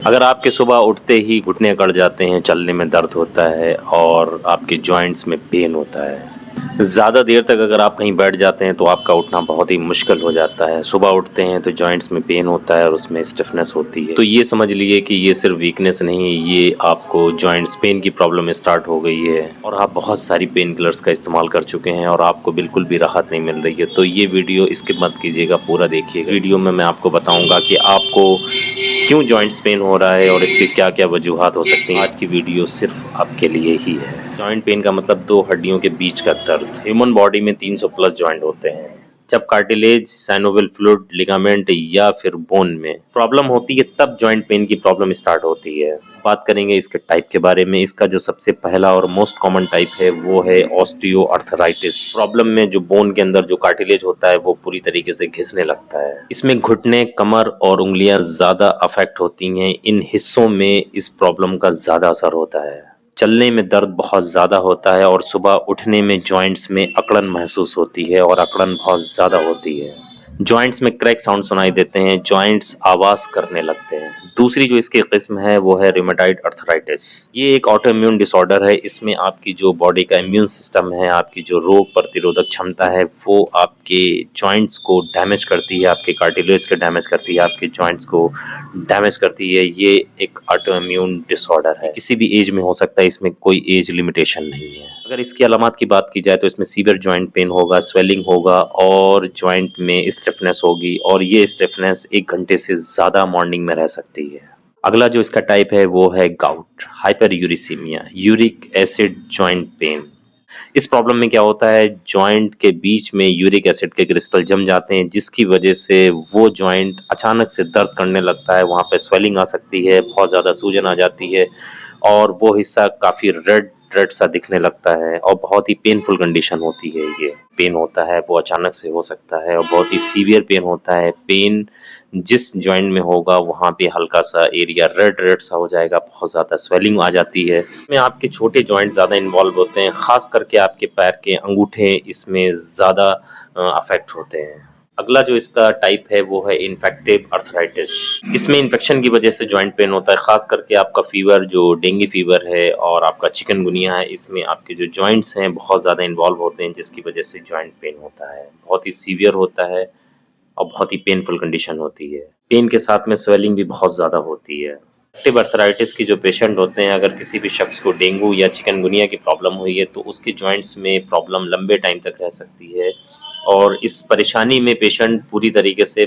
अगर आपके सुबह उठते ही घुटने अकड़ जाते हैं, चलने में दर्द होता है और आपके जॉइंट्स में पेन होता है। ज़्यादा देर तक अगर आप कहीं बैठ जाते हैं तो आपका उठना बहुत ही मुश्किल हो जाता है। सुबह उठते हैं तो जॉइंट्स में पेन होता है और उसमें स्टिफनेस होती है। तो ये समझ लीजिए कि ये सिर्फ वीकनेस नहीं, ये आपको जॉइंट्स पेन की प्रॉब्लम स्टार्ट हो गई है और आप बहुत सारी पेन किलर्स का इस्तेमाल कर चुके हैं और आपको बिल्कुल भी राहत नहीं मिल रही है। तो ये वीडियो स्किप मत कीजिएगा, पूरा देखिएगा। वीडियो में मैं आपको बताऊँगा कि आपको क्यों जॉइंट्स पेन हो रहा है और इसके क्या-क्या वजूहात हो सकती हैं। आज की वीडियो सिर्फ आपके लिए ही है। जॉइंट पेन का मतलब दो हड्डियों के बीच का दर्द। ह्यूमन बॉडी में 300 प्लस जॉइंट होते हैं। जब कार्टिलेज, साइनोवियल फ्लूइड, लिगामेंट या फिर बोन में प्रॉब्लम होती है तब जॉइंट पेन की प्रॉब्लम स्टार्ट होती है। बात करेंगे इसके टाइप के बारे में। इसका जो सबसे पहला और मोस्ट कॉमन टाइप है वो है ऑस्टियोआर्थराइटिस। प्रॉब्लम में जो बोन के अंदर जो कार्टिलेज होता है वो पूरी तरीके से घिसने लगता है। इसमें घुटने, कमर और उंगलियां ज्यादा अफेक्ट होती हैं। इन हिस्सों में इस प्रॉब्लम का ज्यादा असर होता है। चलने में दर्द बहुत ज़्यादा होता है और सुबह उठने में जॉइंट्स में अकड़न महसूस होती है और अकड़न बहुत ज़्यादा होती है। जॉइंट्स में क्रैक साउंड सुनाई देते हैं, जॉइंट्स आवाज़ करने लगते हैं। दूसरी जो इसकी किस्म है वो है रूमेटॉइड अर्थराइटिस। ये एक ऑटो इम्यून डिसऑर्डर है। इसमें आपकी जो बॉडी का इम्यून सिस्टम है, आपकी जो रोग प्रतिरोधक क्षमता है, वो आपके जॉइंट्स को डैमेज करती है, आपके कार्टिलेज को डैमेज करती है, आपके जॉइंट्स को डैमेज करती है। ये एक ऑटो इम्यून डिसऑर्डर है। किसी भी एज में हो सकता है, इसमें कोई एज लिमिटेशन नहीं है। अगर इसकी अलामात की बात की जाए तो इसमें सीवियर जॉइंट पेन होगा, स्वेलिंग होगा और जॉइंट में स्टिफनेस होगी और ये स्टिफनेस 1 घंटे से ज़्यादा मॉर्निंग में रह सकती है। अगला जो इसका टाइप है वो है gout, hyperuricemia, uric acid joint pain. इस प्रॉब्लम में क्या होता है, जॉइंट के बीच में यूरिक एसिड के क्रिस्टल जम जाते हैं जिसकी वजह से वो जॉइंट अचानक से दर्द करने लगता है। वहाँ पे स्वेलिंग आ सकती है, बहुत ज़्यादा सूजन आ जाती है और वो हिस्सा काफ़ी रेड रेड सा दिखने लगता है और बहुत ही पेनफुल कंडीशन होती है। ये पेन होता है वो अचानक से हो सकता है और बहुत ही सीवियर पेन होता है। पेन जिस जॉइंट में होगा वहाँ पे हल्का सा एरिया रेड रेड सा हो जाएगा, बहुत ज़्यादा स्वेलिंग आ जाती है। इसमें आपके छोटे जॉइंट ज़्यादा इन्वॉल्व होते हैं, खास करके आपके पैर के अंगूठे इसमें ज़्यादा अफेक्ट होते हैं। अगला जो इसका टाइप है वो है इन्फेक्टिव अर्थराइटिस। इसमें इन्फेक्शन की वजह से जॉइंट पेन होता है, खास करके आपका फीवर जो डेंगू फीवर है और आपका चिकनगुनिया है, इसमें आपके जो जॉइंट्स हैं बहुत ज़्यादा इन्वॉल्व होते हैं जिसकी वजह से जॉइंट पेन होता है। बहुत ही सीवियर होता है और बहुत ही पेनफुल कंडीशन होती है। पेन के साथ में स्वेलिंग भी बहुत ज़्यादा होती है। इन्फेक्टिव अर्थराइटिस की जो पेशेंट होते हैं, अगर किसी भी शख्स को डेंगू या चिकनगुनिया की प्रॉब्लम हुई है तो उसके जॉइंट्स में प्रॉब्लम लंबे टाइम तक रह सकती है और इस परेशानी में पेशेंट पूरी तरीके से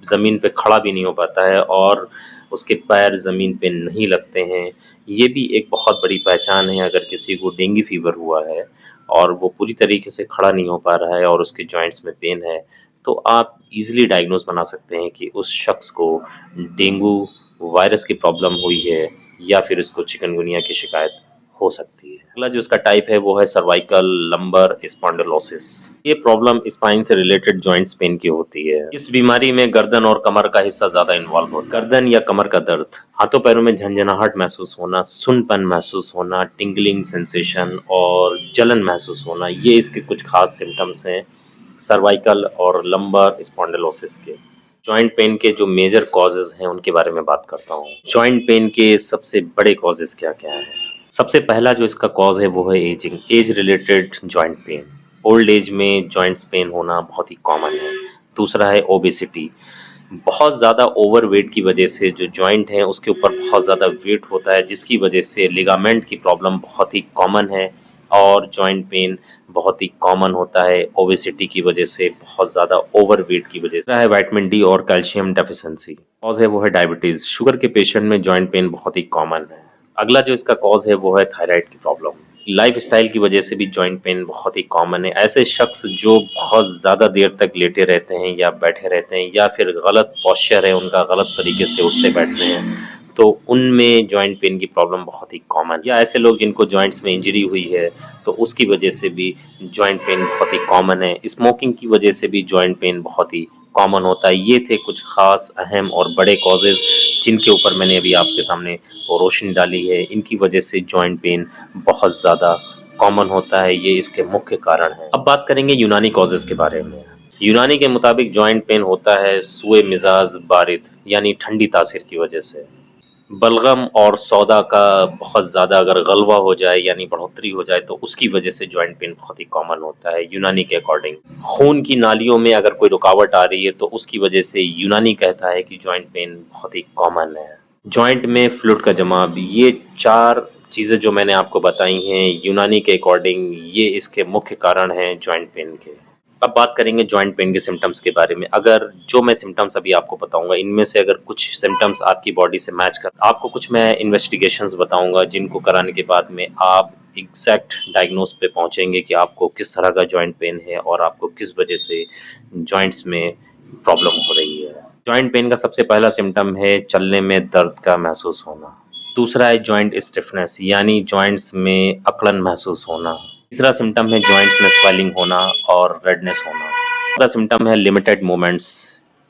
ज़मीन पे खड़ा भी नहीं हो पाता है और उसके पैर ज़मीन पे नहीं लगते हैं। ये भी एक बहुत बड़ी पहचान है। अगर किसी को डेंगू फीवर हुआ है और वो पूरी तरीके से खड़ा नहीं हो पा रहा है और उसके जॉइंट्स में पेन है, तो आप ईज़िली डायग्नोज़ बना सकते हैं कि उस शख्स को डेंगू वायरस की प्रॉब्लम हुई है या फिर उसको चिकनगुनिया की शिकायत हो सकती है। अगला जो इसका टाइप है वो है सर्वाइकल लंबर स्पॉन्डिलोसिस। ये प्रॉब्लम स्पाइन से रिलेटेड जॉइंट्स पेन की होती है। इस बीमारी में गर्दन और कमर का हिस्सा ज्यादा इन्वॉल्व होता है। गर्दन या कमर का दर्द, हाथों पैरों में झंझनाहट महसूस होना, सुनपन महसूस होना, टिंगलिंग सेंसेशन और जलन महसूस होना, ये इसके कुछ खास सिम्टम्स हैं सर्वाइकल और लंबर स्पॉन्डिलोसिस के। जॉइंट पेन के जो मेजर कॉजेज हैं उनके बारे में बात करता हूँ। जॉइंट पेन के सबसे बड़े कॉजेज क्या क्या हैं? सबसे पहला जो इसका कॉज है वो है ageing, age related joint pain. Old age में जॉइंट्स पेन होना बहुत ही कॉमन है। दूसरा है ओबेसिटी, बहुत ज़्यादा ओवरवेट की वजह से जो जॉइंट है उसके ऊपर बहुत ज़्यादा वेट होता है जिसकी वजह से लिगामेंट की प्रॉब्लम बहुत ही कॉमन है और जॉइंट पेन बहुत ही कॉमन होता है ओबेसिटी की वजह से, बहुत ज़्यादा ओवरवेट की वजह से। है विटामिन डी और कैल्शियम डेफिशिएंसी। कॉज है वो है डायबिटीज़, शुगर के पेशेंट में जॉइंट पेन बहुत ही कॉमन है। अगला जो इसका कॉज है वो है थायराइड की प्रॉब्लम। लाइफस्टाइल की वजह से भी जॉइंट पेन बहुत ही कॉमन है। ऐसे शख्स जो बहुत ज़्यादा देर तक लेटे रहते हैं या बैठे रहते हैं या फिर गलत पोस्चर है उनका, गलत तरीके से उठते बैठते हैं, तो उनमें जॉइंट पेन की प्रॉब्लम बहुत ही कॉमन। या ऐसे लोग जिनको जॉइंट्स में इंजरी हुई है तो उसकी वजह से भी जॉइंट पेन बहुत ही कॉमन है। स्मोकिंग की वजह से भी जॉइंट पेन बहुत ही कॉमन होता है। ये थे कुछ खास, अहम और बड़े कॉजेज़ जिनके ऊपर मैंने अभी आपके सामने रोशनी डाली है। इनकी वजह से जॉइंट पेन बहुत ज़्यादा कॉमन होता है, ये इसके मुख्य कारण हैं। अब बात करेंगे यूनानी कॉजेज़ के बारे में। यूनानी के मुताबिक जॉइंट पेन होता है सूए मिजाज बारिद यानी ठंडी तासीर की वजह से। बलगम और सौदा का बहुत ज़्यादा अगर गलबा हो जाए यानी बढ़ोतरी हो जाए तो उसकी वजह से जॉइंट पेन बहुत ही कॉमन होता है यूनानी के अकॉर्डिंग। खून की नालियों में अगर कोई रुकावट आ रही है तो उसकी वजह से यूनानी कहता है कि जॉइंट पेन बहुत ही कॉमन है। जॉइंट में फ्लूइड का जमाव, ये 4 चीज़ें जो मैंने आपको बताई हैं यूनानी के अकॉर्डिंग ये इसके मुख्य कारण हैं जॉइंट पेन के। अब बात करेंगे जॉइंट पेन के सिम्पटम्स के बारे में। अगर जो मैं सिम्पटम्स अभी आपको बताऊँगा, इनमें से अगर कुछ सिम्पटम्स आपकी बॉडी से मैच कर आपको कुछ मैं इन्वेस्टिगेशंस बताऊँगा, जिनको कराने के बाद में आप एग्ज़ैक्ट डायग्नोस पे पहुँचेंगे कि आपको किस तरह का जॉइंट पेन है और आपको किस वजह से जॉइंट्स में प्रॉब्लम हो रही है। जॉइंट पेन का सबसे पहला सिम्पटम है चलने में दर्द का महसूस होना। दूसरा है जॉइंट स्टिफनेस यानी जॉइंट्स में अकड़न महसूस होना। तीसरा सिम्पटम है जॉइंट्स में स्वेलिंग होना और रेडनेस होना। चौथा सिम्पटम है लिमिटेड मूवमेंट्स।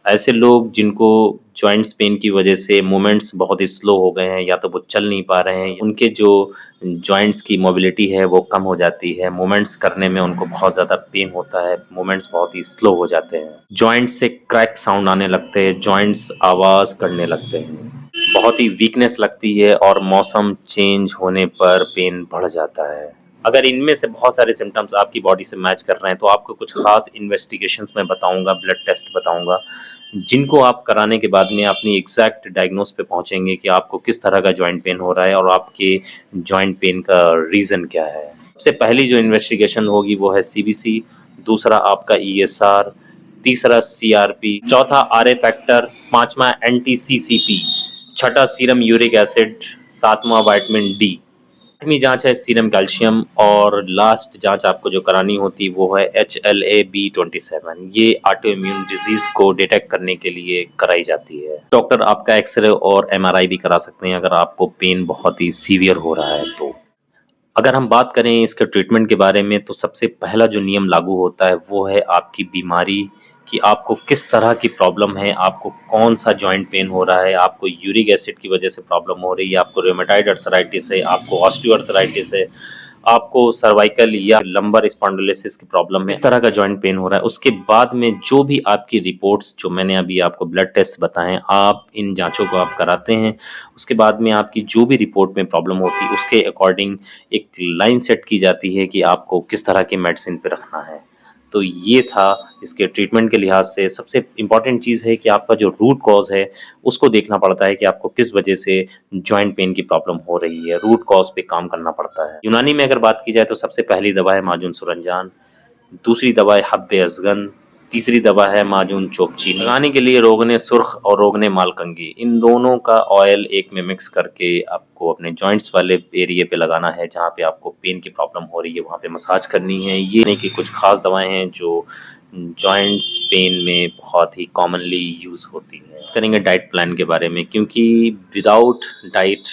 ऐसे लोग जिनको जॉइंट्स पेन की वजह से मूवमेंट्स बहुत ही स्लो हो गए हैं या तो वो चल नहीं पा रहे हैं, उनके जो जॉइंट्स की मोबिलिटी है वो कम हो जाती है, मूवमेंट्स करने में उनको बहुत ज़्यादा पेन होता है, मूवमेंट्स बहुत ही स्लो हो जाते हैं, जॉइंट से क्रैक साउंड आने लगते हैं, जॉइंट्स आवाज़ करने लगते हैं, बहुत ही वीकनेस लगती है और मौसम चेंज होने पर पेन बढ़ जाता है। अगर इनमें से बहुत सारे सिम्पटम्स आपकी बॉडी से मैच कर रहे हैं तो आपको कुछ खास इन्वेस्टिगेशंस मैं बताऊंगा, ब्लड टेस्ट बताऊंगा, जिनको आप कराने के बाद में अपनी एग्जैक्ट डायग्नोस पे पहुंचेंगे कि आपको किस तरह का जॉइंट पेन हो रहा है और आपके जॉइंट पेन का रीज़न क्या है। सबसे पहली जो इन्वेस्टिगेशन होगी वो है सीबीसी, दूसरा आपका ईएसआर, तीसरा सीआरपी, चौथा आरए फैक्टर, पांचवा एंटी-सीसीपी, छठा सीरम यूरिक एसिड, सातवां विटामिन डी, आठवीं जांच है सीरम कैल्शियम और लास्ट जांच आपको जो करानी होती वो है HLA-B27। ये ऑटो इम्यून डिजीज को डिटेक्ट करने के लिए कराई जाती है। डॉक्टर आपका एक्सरे और एमआरआई भी करा सकते हैं अगर आपको पेन बहुत ही सीवियर हो रहा है तो। अगर हम बात करें इसके ट्रीटमेंट के बारे में तो सबसे पहला जो नियम लागू होता है वो है आपकी बीमारी, कि आपको किस तरह की प्रॉब्लम है, आपको कौन-सा जॉइंट पेन हो रहा है, आपको यूरिक एसिड की वजह से प्रॉब्लम हो रही है, आपको रूमेटॉइड आर्थराइटिस है, आपको ऑस्टियोआर्थराइटिस है, आपको सर्वाइकल या लंबर स्पॉन्डिलोसिस की प्रॉब्लम है, इस तरह का जॉइंट पेन हो रहा है। उसके बाद में जो भी आपकी रिपोर्ट्स जो मैंने अभी आपको ब्लड टेस्ट बताएँ, आप इन जाँचों को आप कराते हैं। उसके बाद में आपकी जो भी रिपोर्ट में प्रॉब्लम होती है उसके अकॉर्डिंग एक लाइन सेट की जाती है कि आपको किस तरह की मेडिसिन पे रखना है। तो ये था इसके ट्रीटमेंट के लिहाज से सबसे इम्पॉर्टेंट चीज़ है कि आपका जो रूट कॉज़ है उसको देखना पड़ता है कि आपको किस वजह से जॉइंट पेन की प्रॉब्लम हो रही है, रूट कॉज़ पे काम करना पड़ता है। यूनानी में अगर बात की जाए तो सबसे पहली दवा है माजून सुरंजान, दूसरी दवा है हब्बे अज़गन, तीसरी दवा है माजून चोपचीनी। लगाने के लिए रोगने सुर्ख और रोगने मालकंगी, इन दोनों का ऑयल एक में मिक्स करके आपको अपने जॉइंट्स वाले एरिया पे लगाना है जहाँ पे आपको पेन की प्रॉब्लम हो रही है, वहाँ पे मसाज करनी है। ये नहीं कि कुछ खास दवाएं हैं जो जॉइंट्स पेन में बहुत ही कॉमनली यूज़ होती हैं। करेंगे डाइट प्लान के बारे में, क्योंकि without diet,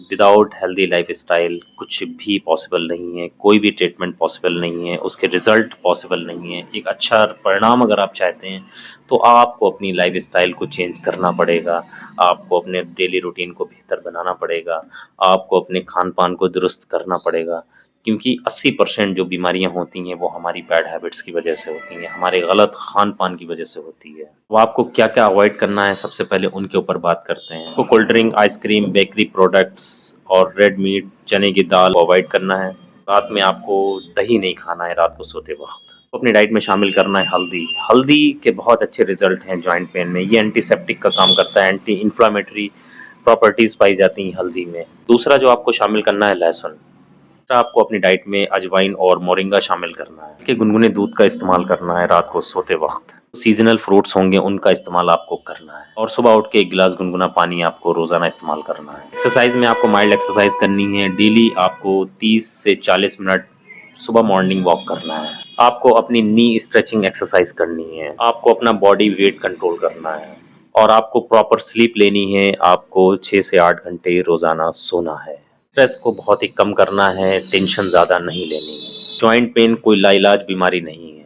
without healthy lifestyle कुछ भी पॉसिबल नहीं है, कोई भी ट्रीटमेंट पॉसिबल नहीं है, उसके रिजल्ट पॉसिबल नहीं है। एक अच्छा परिणाम अगर आप चाहते हैं तो आपको अपनी लाइफस्टाइल को चेंज करना पड़ेगा, आपको अपने डेली रूटीन को बेहतर बनाना पड़ेगा, आपको अपने खान पान को दुरुस्त करना पड़ेगा, क्योंकि 80% जो बीमारियां होती हैं वो हमारी बैड हैबिट्स की वजह से होती हैं, हमारे गलत खान पान की वजह से होती है। तो आपको क्या क्या अवॉइड करना है सबसे पहले उनके ऊपर बात करते हैं। आपको cold drink, ice cream, bakery products और रेड मीट, चने की दाल को अवॉइड करना है। रात में आपको दही नहीं खाना है रात को सोते वक्त। तो अपनी डाइट में शामिल करना है हल्दी। हल्दी के बहुत अच्छे रिजल्ट हैं जॉइंट पेन में, ये एंटीसेप्टिक का काम करता है, एंटी इन्फ्लामेटरी प्रॉपर्टीज पाई जाती हैं हल्दी में। दूसरा जो आपको शामिल करना है लहसुन। आपको अपनी डाइट में अजवाइन और मोरिंगा शामिल करना है, कि गुनगुने दूध का इस्तेमाल करना है रात को सोते वक्त। सीजनल फ्रूट्स होंगे उनका इस्तेमाल आपको करना है और सुबह उठ के 1 गिलास गुनगुना पानी आपको रोजाना इस्तेमाल करना है। एक्सरसाइज में आपको माइल्ड एक्सरसाइज करनी है, डेली आपको 30 से 40 मिनट सुबह मॉर्निंग वॉक करना है। आपको अपनी नी स्ट्रेचिंग एक्सरसाइज करनी है, आपको अपना बॉडी वेट कंट्रोल करना है और आपको प्रॉपर स्लीप लेनी है। आपको 6 से 8 घंटे रोजाना सोना है। स्ट्रेस को बहुत ही कम करना है, टेंशन ज़्यादा नहीं लेनी है। जॉइंट पेन कोई लाइलाज बीमारी नहीं है,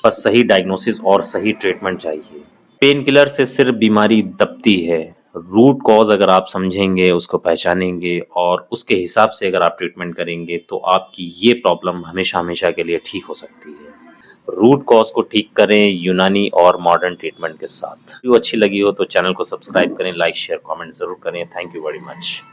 बस सही डायग्नोसिस और सही ट्रीटमेंट चाहिए। पेन किलर से सिर्फ बीमारी दबती है, रूट कॉज अगर आप समझेंगे, उसको पहचानेंगे और उसके हिसाब से अगर आप ट्रीटमेंट करेंगे तो आपकी ये प्रॉब्लम हमेशा हमेशा के लिए ठीक हो सकती है। रूट कॉज को ठीक करें यूनानी और मॉडर्न ट्रीटमेंट के साथ। वीडियो अच्छी लगी हो तो चैनल को सब्सक्राइब करें, लाइक शेयर कमेंट जरूर करें। Thank you very much.